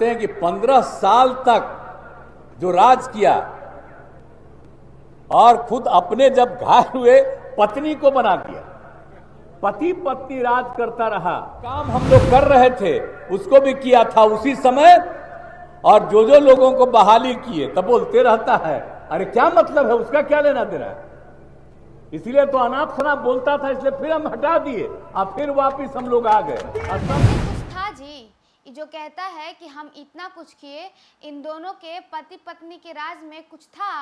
जानते हैं कि 15 साल तक जो राज किया और खुद अपने जब घायल हुए पत्नी को बना दिया, पति पत्नी राज करता रहा। काम हम लोग कर रहे थे उसको भी किया था उसी समय, और जो लोगों को बहाली किए तब बोलते रहता है अरे क्या मतलब है, उसका क्या लेना देना है। इसलिए तो अनाप शनाप बोलता था, इसलिए फिर हम हटा दिए और फिर वापिस हम लोग आ गए। कुछ था जी जो कहता है कि हम इतना कुछ किए, इन दोनों के पति पत्नी के राज में कुछ था।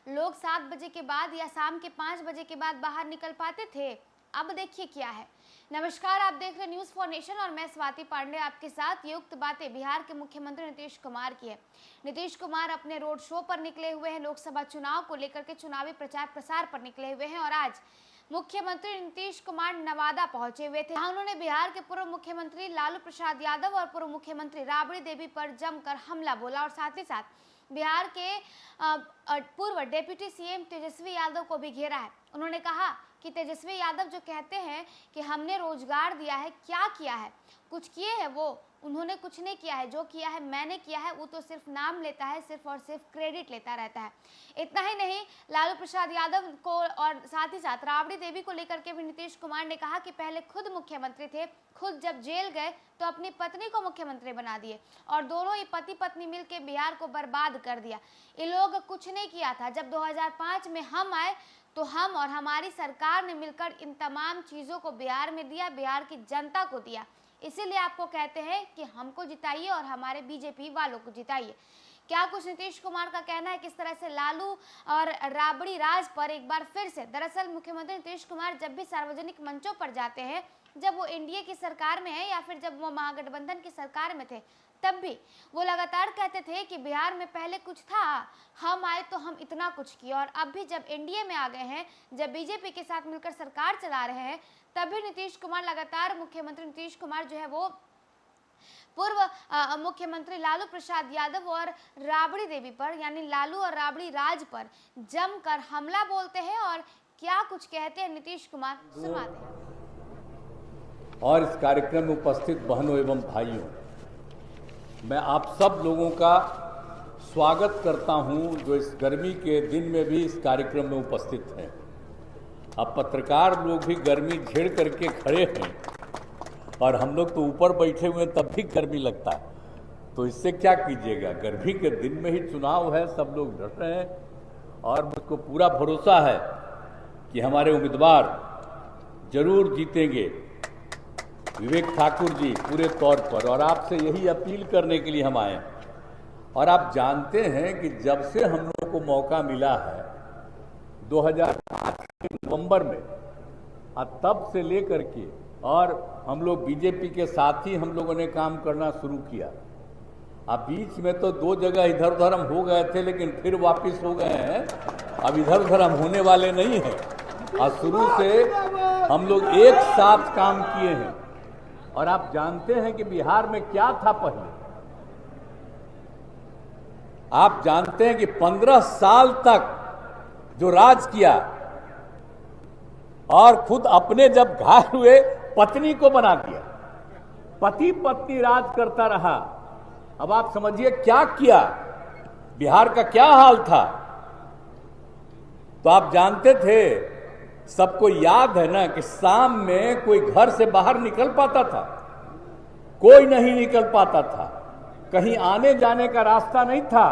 लोग 7 बजे के बाद या शाम के 5 बजे के बाद बाहर निकल पाते थे। अब देखिए क्या है। नमस्कार, आप देख रहे न्यूज फॉर नेशन और मैं स्वाति पांडे आपके साथ। ये उक्त बातें बिहार के मुख्यमंत्री नीतीश कुमार की है। नीतीश कुमार अपने रोड शो पर निकले हुए हैं, लोकसभा चुनाव को लेकर के चुनावी प्रचार प्रसार पर निकले हुए हैं और आज मुख्यमंत्री नीतीश कुमार नवादा पहुंचे हुए थे। उन्होंने बिहार के पूर्व मुख्यमंत्री लालू प्रसाद यादव और पूर्व मुख्यमंत्री राबड़ी देवी पर जमकर हमला बोला और साथ ही साथ बिहार के पूर्व डिप्टी सीएम तेजस्वी यादव को भी घेरा है। उन्होंने कहा कि तेजस्वी यादव जो कहते हैं कि हमने रोजगार दिया है, क्या किया है, कुछ किए हैं वो, उन्होंने कुछ नहीं किया है। जो किया है मैंने किया है, वो तो सिर्फ नाम लेता है, सिर्फ और सिर्फ क्रेडिट लेता रहता है। इतना ही नहीं, लालू प्रसाद यादव को और साथ ही साथ राबड़ी देवी को लेकर के भी नीतीश कुमार ने कहा कि पहले खुद मुख्यमंत्री थे, खुद जब जेल गए तो अपनी पत्नी को मुख्यमंत्री बना दिए और दोनों ही पति पत्नी मिलकर बिहार को बर्बाद कर दिया। ये लोग कुछ नहीं किया था। जब 2005 में हम आए तो हम और हमारी सरकार ने मिलकर इन तमाम चीज़ों को बिहार में दिया, बिहार की जनता को दिया। इसीलिए आपको कहते हैं कि हमको जिताइए और हमारे बीजेपी वालों को जिताइए। क्या कुछ नीतीश कुमार का कहना है किस तरह से लालू और राबड़ी राज पर एक बार फिर से। दरअसल मुख्यमंत्री नीतीश कुमार जब भी सार्वजनिक मंचों पर जाते हैं, जब वो एनडीए की सरकार में है या फिर जब वो महागठबंधन की सरकार में थे, तब भी वो लगातार कहते थे कि बिहार में पहले कुछ था, हम आए तो हम इतना कुछ किए। और अब भी जब एनडीए में आ गए हैं, जब बीजेपी के साथ मिलकर सरकार चला रहे हैं, तब भी नीतीश कुमार लगातार मुख्यमंत्री नीतीश कुमार जो है वो पूर्व मुख्यमंत्री लालू प्रसाद यादव और राबड़ी देवी पर, यानी लालू और राबड़ी राज पर जमकर हमला बोलते हैं। और क्या कुछ कहते हैं नीतीश कुमार, सुनवाते हैं। और इस कार्यक्रम में उपस्थित बहनों एवं भाइयों, मैं आप सब लोगों का स्वागत करता हूं जो इस गर्मी के दिन में भी इस कार्यक्रम में उपस्थित हैं। अब पत्रकार लोग भी गर्मी झेड़ करके खड़े हैं और हम लोग तो ऊपर बैठे हुए तब भी गर्मी लगता है, तो इससे क्या कीजिएगा। गर्मी के दिन में ही चुनाव है, सब लोग डट रहे हैं और मुझको पूरा भरोसा है कि हमारे उम्मीदवार जरूर जीतेंगे, विवेक ठाकुर जी पूरे तौर पर। और आपसे यही अपील करने के लिए हम आए हैं। और आप जानते हैं कि जब से हम लोगों को मौका मिला है 2005 के नवंबर में, तब से लेकर के और हम लोग बीजेपी के साथ ही हम लोगों ने काम करना शुरू किया। अब बीच में तो 2 जगह इधर उधर हम हो गए थे, लेकिन फिर वापस हो गए हैं। अब इधर उधर हम होने वाले नहीं हैं और शुरू से हम लोग एक साथ काम किए हैं। और आप जानते हैं कि बिहार में क्या था पहले। आप जानते हैं कि 15 साल तक जो राज किया और खुद अपने जब घायल हुए पत्नी को बना दिया, पति पत्नी राज करता रहा। अब आप समझिए क्या किया, बिहार का क्या हाल था। तो आप जानते थे, सबको याद है ना कि शाम में कोई घर से बाहर निकल पाता था, कोई नहीं निकल पाता था, कहीं आने जाने का रास्ता नहीं था।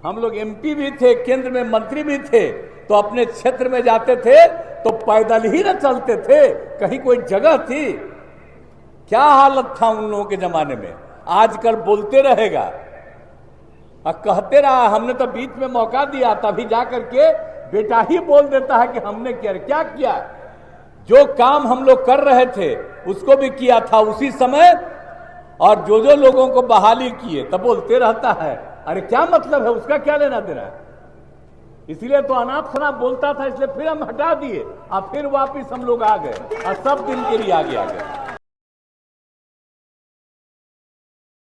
हम लोग एमपी भी थे, केंद्र में मंत्री भी थे, तो अपने क्षेत्र में जाते थे तो पैदल ही न चलते थे, कहीं कोई जगह थी। क्या हालत था उन लोगों के जमाने में। आजकल बोलते रहेगा और कहते रहा हमने तो बीच में मौका दिया, तभी जाकर के बेटा ही बोल देता है कि हमने क्या किया। जो काम हम लोग कर रहे थे उसको भी किया था उसी समय, और जो लोगों को बहाली किए तब बोलते रहता है अरे क्या मतलब है, उसका क्या लेना देना है। इसलिए तो अनाप शनाप बोलता था, इसलिए फिर हम हटा दिए और फिर वापिस हम लोग आ गए और सब दिन के लिए आगे आ गए।